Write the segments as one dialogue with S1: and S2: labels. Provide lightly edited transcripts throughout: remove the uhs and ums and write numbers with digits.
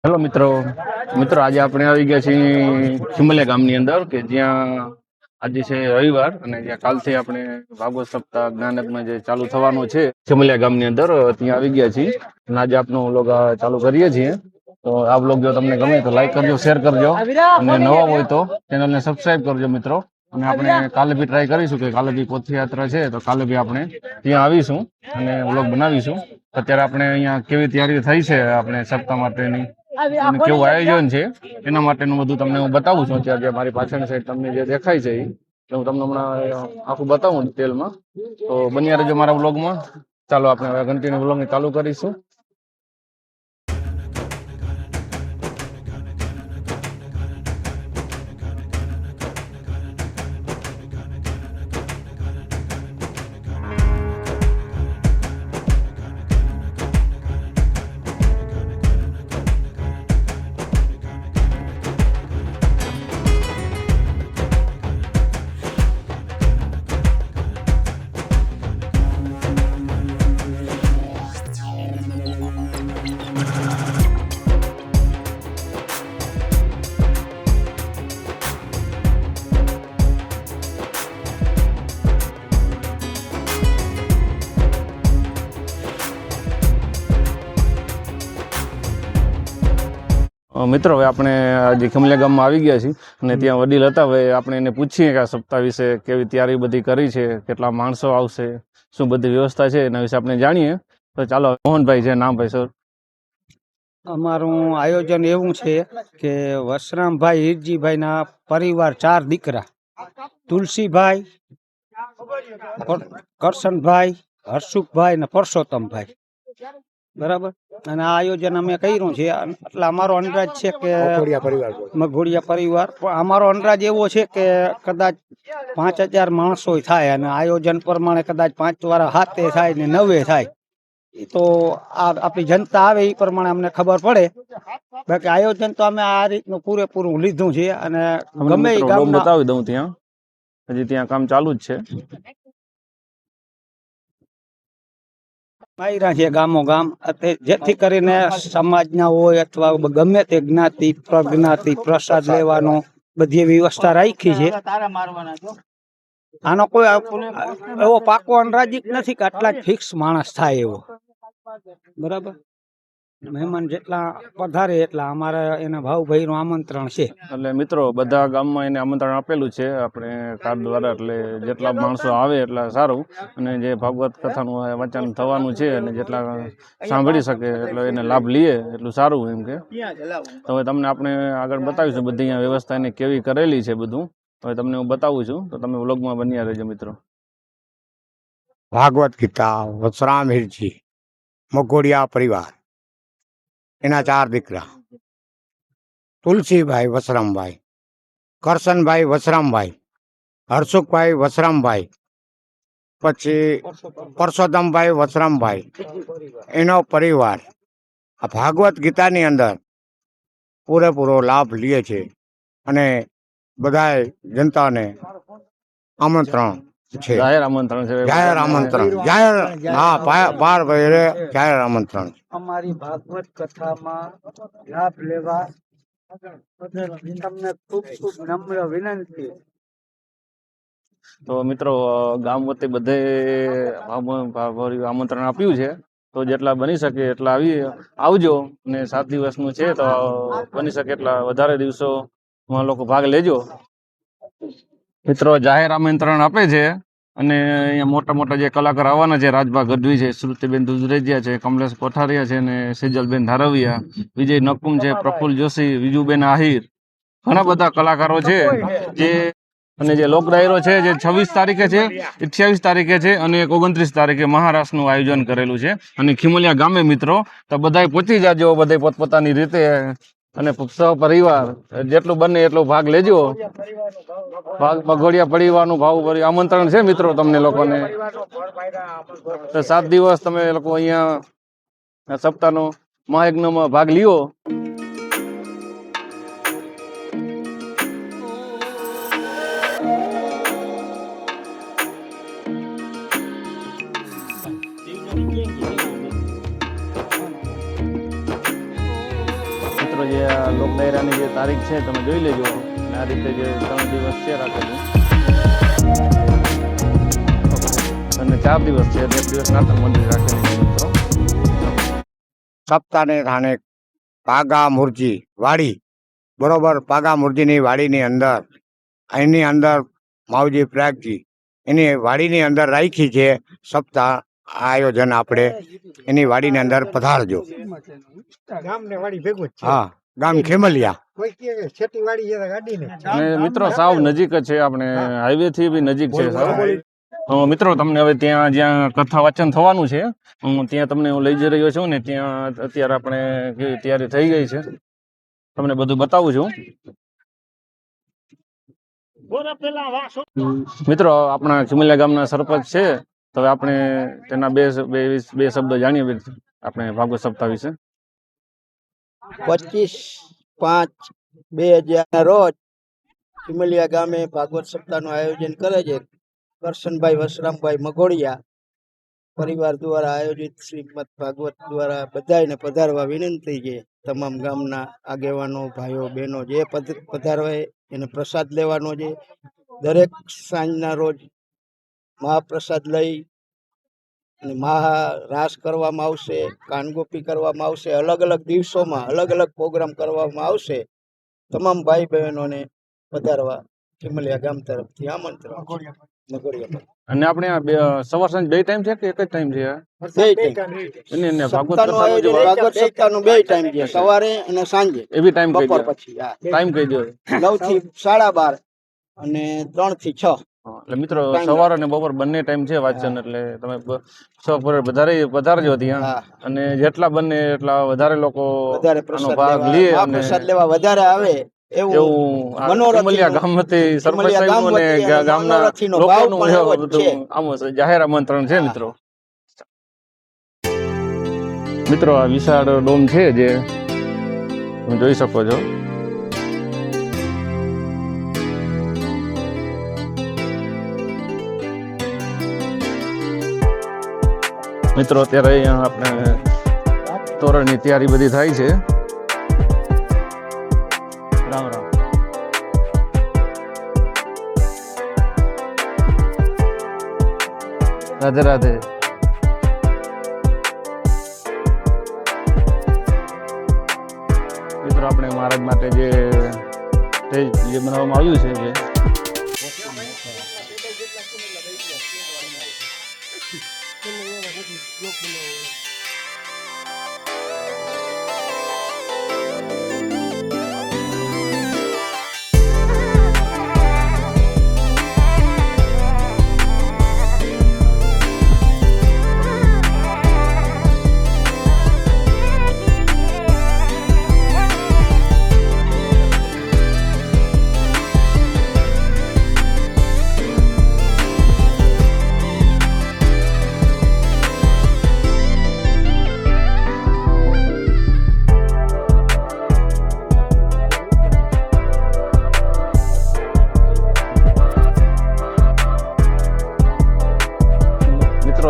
S1: Hello મિત્રો આજે આપણે આવી ગયા છીએ ખીમલિયા ગામની અંદર કે જ્યાં આજે છે રવિવાર અને જ્યાં કાલથી આપણે ભાગવત સપ્તાહ જ્ઞાનકમાં જે ચાલુ થવાનો છે ખીમલિયા ગામની અંદર ત્યાં આવી ગયા છીએ અને આજે આપનો વ્લોગ ચાલુ કરીએ છીએ। તો આ વ્લોગ જો તમને ગમે તો લાઈક કરજો, શેર કરજો અને નવા હોય તો ચેનલને સબસ્ક્રાઇબ કરજો મિત્રો। અને આપણે કાલે બી ટ્રાય કરીશું કે કાલે બી પદયાત્રા છે તો કાલે બી આપણે ત્યાં આવીશું અને વ્લોગ બનાવીશું। અત્યારે આપણે અહીંયા કેવી તૈયારી થઈ છે આપણે સપ્તાહ માટેની અને કેવું આયોજન છે એના માટેનું બધું તમને હું બતાવું છું। અત્યારે મારી પાછળની સાઈડ તમને જે દેખાય છે એ હું તમને હમણાં આખું બતાવું ડિટેલમાં। તો બન્યા રહેજો મારા વ્લોગમાં। ચાલો આપણે હવે કન્ટિન્યુ વ્લોગને ચાલુ કરીશું। મિત્રો હવે આપણે આજે ખીમલિયા ગામમાં આવી ગયા છીએ અને ત્યાં વડીલ હતા। હવે આપણે એને પૂછીએ કે આ સપ્તાહ વિશે કેવી તૈયારી બધી કરી છે, કેટલા માણસો આવશે, શું બધી વ્યવસ્થા છે એના વિશે આપણે જાણીએ। તો ચાલો મોહનભાઈ છે નામ ભાઈ સર।
S2: અમારું આયોજન એવું છે કે વસરામભાઈ હીરજીભાઈના પરિવાર 4 દીકરા તુલસીભાઈ, કરશનભાઈ, હર્ષુખભાઈ ને પરસોત્તમભાઈ, બરાબર। અને આ આયોજન અમે કર્યું છે એટલે અમારો અંદાજ છે કે મઘોડિયા પરિવાર પણ અમારો અંદાજ એવો છે કે કદાચ 5000 માણસો થાય અને આયોજન પ્રમાણે કદાચ 5 વાર 7 થાય ને 9 થાય તો આ આપણી જનતા આવે એ પ્રમાણે અમને ખબર પડે। બાકી આયોજન તો અમે આ રીતનું પૂરેપૂરું લીધું છે અને ગમે એ ગામ
S1: બતાવી દઉં ત્યાં હજી ત્યાં કામ ચાલુ જ છે।
S2: માયરા છે ગામો ગામ જેથી કરીને સમાજના હોય અથવા ગમે તે જ્ઞાતિ પ્રજ્ઞાતિ પ્રસાદ લેવાનો બધી વ્યવસ્થા રાખી છે। આનો કોઈ એવો પાકો અંદાજ નથી કે આટલા જ ફિક્સ માણસ થાય એવો, બરાબર। મહેમાન જેટલા પધારે એટલા અમારે એના ભાવભાઈ નું આમંત્રણ છે।
S1: એટલે મિત્રો બધા ગામમાં એને આમંત્રણ આપેલું છે આપણે કાર્ડ દ્વારા, એટલે જેટલા માણસો આવે એટલા સારું અને જે ભાગવત કથાનું વચન થવાનું છે અને જેટલા સાંભળી શકે એટલે એને લાભ લઈએ એટલું સારું એમ કે। તો હવે તમને આપણે આગળ બતાવીશું બધી અહીંયા વ્યવસ્થા એને કેવી કરેલી છે બધું હવે તમને હું બતાવું છું, તો તમે વ્લોગમાં બન્યા રહેજો મિત્રો।
S3: ભાગવત ગીતા વસરામ હીરજી મઘોડિયા પરિવાર એના 4 દીકરા તુલસીભાઈ વસરામભાઈ, કરશનભાઈ વસરામભાઈ, હર્ષુખભાઈ વસરામભાઈ, પછી પરસોત્તમભાઈ વસરામભાઈ એનો પરિવાર આ ભાગવત ગીતાની અંદર પૂરેપૂરો લાભ લે છે અને બધાય જનતાને આમંત્રણ છે,
S1: જાહેર આમંત્રણ છે,
S3: જાહેર આમંત્રણ, જાહેર જાહેર આમંત્રણ।
S2: અમારી ભાગવત કથામાં લાભ લેવા તમને ખૂબ ખૂબ નમ્ર વિનંતી।
S1: તો મિત્રો ગામ વતી બધે આમંત્રણ આપ્યું છે, તો જેટલા બની શકે એટલા આવજો ને 7 દિવસનું છે તો બની શકે એટલા વધારે દિવસોમાં લોકો ભાગ લેજો। મિત્રો જાહેર આમંત્રણ આપે છે અને અહીંયા મોટા મોટા જે કલાકાર આવવાના છે, રાજભા ગઢવી છે, શ્રુતિબેન દુધરેજિયા છે, કમલેશ કોઠારિયા છે ને સેજલબેન ધારવિયા, વિજય નકુમ છે, પ્રફુલ્લ જોશી, વિજુબેન આહિર, ઘણા બધા કલાકારો છે જે અને જે લોક ડાયરો છે જે 26 તારીખે છે, 28 તારીખે છે અને 29 તારીખે મહારાષ્ટ્રનું આયોજન કરેલું છે અને ખીમલિયા ગામે મિત્રો તો બધાય પહોંચી જાજો, બધાય પોતપોતાની રીતે અને સહપરિવાર જેટલું બને એટલો ભાગ લેજો। મઘોડિયા પરિવારનું ભાવ આમંત્રણ છે મિત્રો તમને લોકોને। તો 7 દિવસ તમે લોકો અહીંયા સપ્તાહનો મહાયજ્ઞમાં ભાગ લ્યો। મિત્રો જે આ લોક ડાયરાની જે તારીખ છે તમે જોઈ લેજો અને આ રીતે જે 3 દિવસ છે રાખેલું અને 4 દિવસ છે 1 દિવસ નાટક મંડળી રાખેલી છે મિત્રો.
S3: સપ્તાહને થાને પાગા મુરજી વાડી, બરોબર, પાગા મુરજીની વાડીની અંદર, એની અંદર માવજી પ્રયાગજી એની વાડીની અંદર રાખી છે સપ્તાહ આયોજન. આપણે એની વાડીની અંદર પધારજો. હા, ગામ ખેમલિયા.
S1: અને મિત્રો સાવ નજીક જ છે, આપણે હાઈવે થી બી નજીક છે સાવ. મિત્રો તમને હવે ત્યાં જ્યાં કથા વાચન થવાનું છે ત્યાં તમને હું લઈ જઈ રહ્યો છું ને ત્યાં અત્યારે આપણે કેવી તૈયારી થઈ ગઈ છે તમને બધું બતાવું છું. મિત્રો આપણા ચુમલિયા ગામના સરપંચ છે, તો હવે આપણે તેના બે શબ્દ જાણીએ આપણે ભાગવત સપ્તાહ વિશે.
S4: 25/5/2000 રોજ ચુમલિયા ગામે ભાગવત સપ્તાહનું આયોજન કરે છે. કરશનભાઈ વસરામભાઈ મઘોડિયા પરિવાર દ્વારા આયોજિત શ્રીમદ ભાગવત દ્વારા બધાને પધારવા વિનંતી છે. તમામ ગામના આગેવાનો, ભાઈઓ, બહેનો જે પધારવાય એને પ્રસાદ લેવાનો છે. દરેક સાંજના રોજ મહાપ્રસાદ લઈ અને રાસ કરવામાં આવશે, કાનગોપી કરવામાં આવશે. અલગ અલગ દિવસોમાં અલગ અલગ પ્રોગ્રામ કરવામાં આવશે. તમામ ભાઈ બહેનોને પધારવા ચુમલિયા ગામ તરફથી આમંત્રણ.
S1: અને આપણે આ સવાર સાંજ બે ટાઈમ છે કે એક જ ટાઈમ છે?
S4: ભાગવત સપ્તાહનું બે ટાઈમ છે, સવારે અને સાંજે.
S1: એવી ટાઈમ
S4: બપોર પછી
S1: ટાઈમ કહી દો.
S4: 9 થી 12:30 અને 3 થી 6.
S1: એટલે મિત્રો સવાર અને બપોર બંને ટાઈમ છે વાંચન, એટલે તમે પધારજો ત્યાં. અને જેટલા બને એટલા વધારે લોકો ભાગ લે અને
S4: પ્રસાદ લેવા વધારે આવે એવું
S1: ચુમલિયા ગામમાંથી સરપંચ સાહેબ અને ગામના લોકોનું આમ જાહેર આમંત્રણ છે મિત્રો. મિત્રો આ વિશાળ ડોમ છે જે તમે જોઈ શકો છો. મિત્રો અત્યારે અહીંયા આપણે તોરણની તૈયારી બધી થાય છે. રામ રામ. રાધે રાધે. મિત્રો આપણે મહારાજ માટે જે સ્ટેજ જે બનાવવામાં આવ્યું છે જે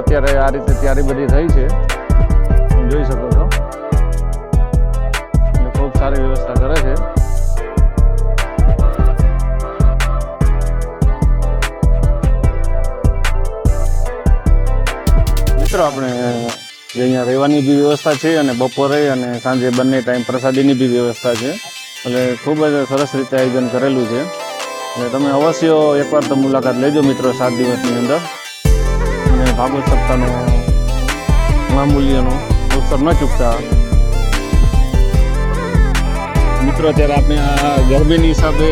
S1: અત્યારે આ રીતે તૈયારી બધી થઈ છે, જોઈ શકો છો. ખૂબ સારી વ્યવસ્થા કરે છે. મિત્રો આપણે જે અહીંયા રહેવાની બી વ્યવસ્થા છે અને બપોરે અને સાંજે બંને ટાઈમ પ્રસાદીની બી વ્યવસ્થા છે. એટલે ખૂબ જ સરસ રીતે આયોજન કરેલું છે. એટલે તમે અવશ્ય એકવાર તો મુલાકાત લેજો મિત્રો 7 દિવસની અંદર. ભાગવત સપ્તાહનો મહામૂલ્યનો અવસર ન ચૂકતા. મિત્રો અત્યારે આપણે આ ગરમીની હિસાબે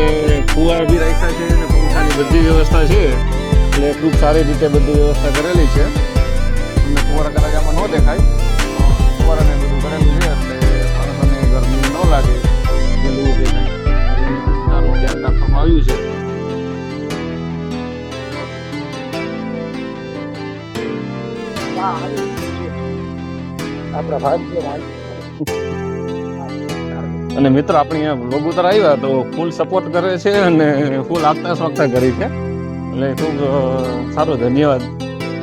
S1: ફુવારા બી રાખ્યા છે અને પંખાની બધી વ્યવસ્થા છે, એટલે ખૂબ સારી રીતે બધી વ્યવસ્થા કરેલી છે. તમને ફુવારા કદાચ આમાં ન દેખાય, ફુવારાને બધું કરેલું છે એટલે માણસોને ગરમી ન લાગે પેલું કે સારું ધ્યાન રાખવામાં આવ્યું છે. અને મિત્રો આપણે અહીંયા બ્લોગ ઉતર આવ્યા તો ફૂલ સપોર્ટ કરે છે અને ફૂલ આગતા સ્વાગતા કરી છે, એટલે ખૂબ સારો ધન્યવાદ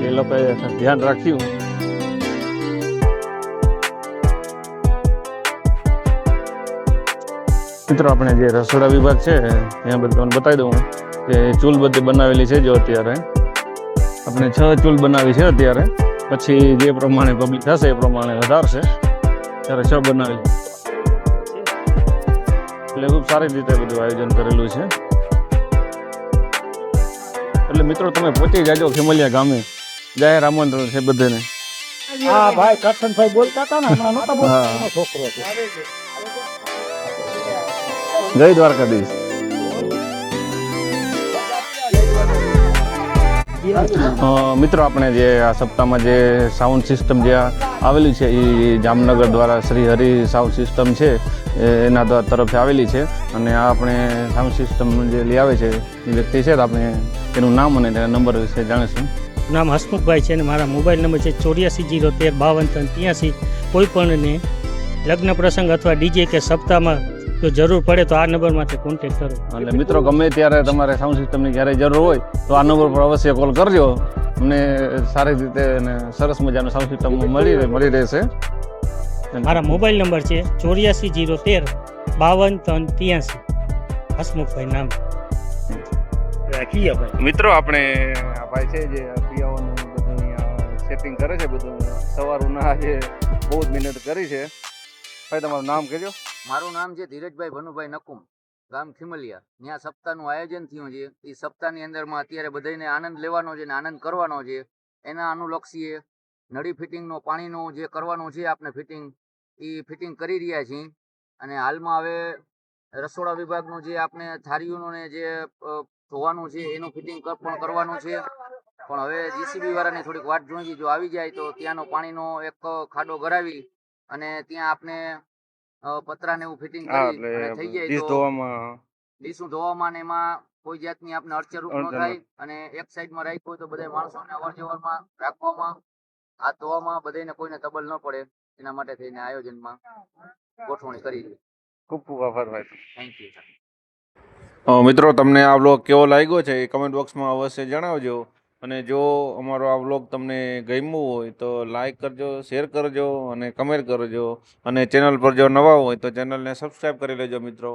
S1: એ લોકોએ ધ્યાન રાખ્યું. મિત્રો આપણે જે રસોડા વિભાગ છે ત્યાં બધું તમને બતાવી દઉં કે ચૂલ બધી બનાવેલી છે. જો અત્યારે આપણે 6 ચૂલ બનાવી છે અત્યારે, પછી જે પ્રમાણે પબ્લિક થશે એ પ્રમાણે વધારશે. ત્યારે 6 બનાવી એટલે ખૂબ સારી રીતે બધું આયોજન કરેલું છે. એટલે મિત્રો તમે પહોંચી જાજો ખીમલિયા ગામે, જાહેર આમંત્રણ છે બધાને.
S2: હા ભાઈ કરશનભાઈ બોલતા હતા ને હમણાં નહોતા બોલતા,
S1: હા.
S2: એનો છોકરો છે.
S1: જય દ્વારકાધીશ. મિત્રો આપણે જે આ સપ્તાહમાં જે સાઉન્ડ સિસ્ટમ જે આવેલી છે એ જામનગર દ્વારા શ્રી હરિ સાઉન્ડ સિસ્ટમ છે એના તરફથી આવેલી છે. અને આ આપણે સાઉન્ડ સિસ્ટમ જે લઈ આવે છે એ વ્યક્તિ છે, તો આપણે તેનું નામ અને તેના નંબર વિશે જાણીશું.
S5: નામ હસમુખભાઈ છે અને મારા મોબાઈલ નંબર છે 84 013 52 83. કોઈ પણને લગ્ન પ્રસંગ અથવા ડીજે કે સપ્તાહમાં જો જરૂર પડે તો આ નંબરમાંથી કોન્ટેક્ટ કરો.
S1: એટલે મિત્રો ગમે ત્યારે તમારે સાઉન્ડ સિસ્ટમની જ્યારે જરૂર હોય તો આ નંબર પર અવશ્ય કોલ કરજો. અમને સારી રીતે અને સરસ મજાનું સાઉન્ડ સિસ્ટમ મળી રહેશે.
S5: મારા મોબાઈલ નંબર છે 84 013 52 83. હસમુખભાઈ નામ.
S1: મિત્રો આપણે આ ભાઈ છે જે પિયાઓનું બધું સેટિંગ કરે છે, બધું સવારના આજે બહુ જ મહેનત કરી છે. ભાઈ તમારું નામ કહેજો.
S6: મારું નામ છે ધીરજભાઈ ભનુભાઈ નકુમ, ગામ ખીમલિયા. ત્યાં સપ્તાહનું આયોજન થયું છે. એ સપ્તાહની અંદરમાં અત્યારે બધાને આનંદ લેવાનો છે ને આનંદ કરવાનો છે. એના અનુલક્ષીએ નળી ફિટિંગનો પાણીનું જે કરવાનું છે આપણે ફિટિંગ કરી રહ્યા છીએ. અને હાલમાં હવે રસોડા વિભાગનું જે આપણે થાળીઓનું ને જે ધોવાનું છે એનું ફિટિંગ પણ કરવાનું છે. પણ હવે જીસીબી વાળાની થોડીક વાટ જોઈ, જો આવી જાય તો ત્યાંનો પાણીનો એક ખાડો ગરાવી અને ત્યાં આપણે પતરાને એવું ફિટિંગ કરી અને થઈ જાય તો ડીશું ધોવામાં ને એમાં કોઈ જાતની આપણે અડચણરૂપ ન થાય. અને એક સાઈડમાં રાખ્યું હોય તો બધા માણસોને અવર જવરમાં રાખવામાં, હાથ ધોવામાં બધાને કોઈને તબલ ન પડે એના માટે થઈને આયોજનમાં ગોઠવણી કરી છે.
S1: ખૂબ ખૂબ આભાર ભાઈ.
S6: Thank you.
S1: મિત્રો તમને આ વ્લોગ કેવો લાગ્યો છે એ કમેન્ટ બોક્સમાં અવશ્ય જણાવજો. અને જો અમારો આ વ્લોગ તમને ગમ્યું હોય તો લાઈક કરજો, શેર કરજો અને કમેન્ટ કરજો. અને ચેનલ પર જો નવા હોય તો ચેનલને સબસ્ક્રાઈબ કરી લેજો મિત્રો.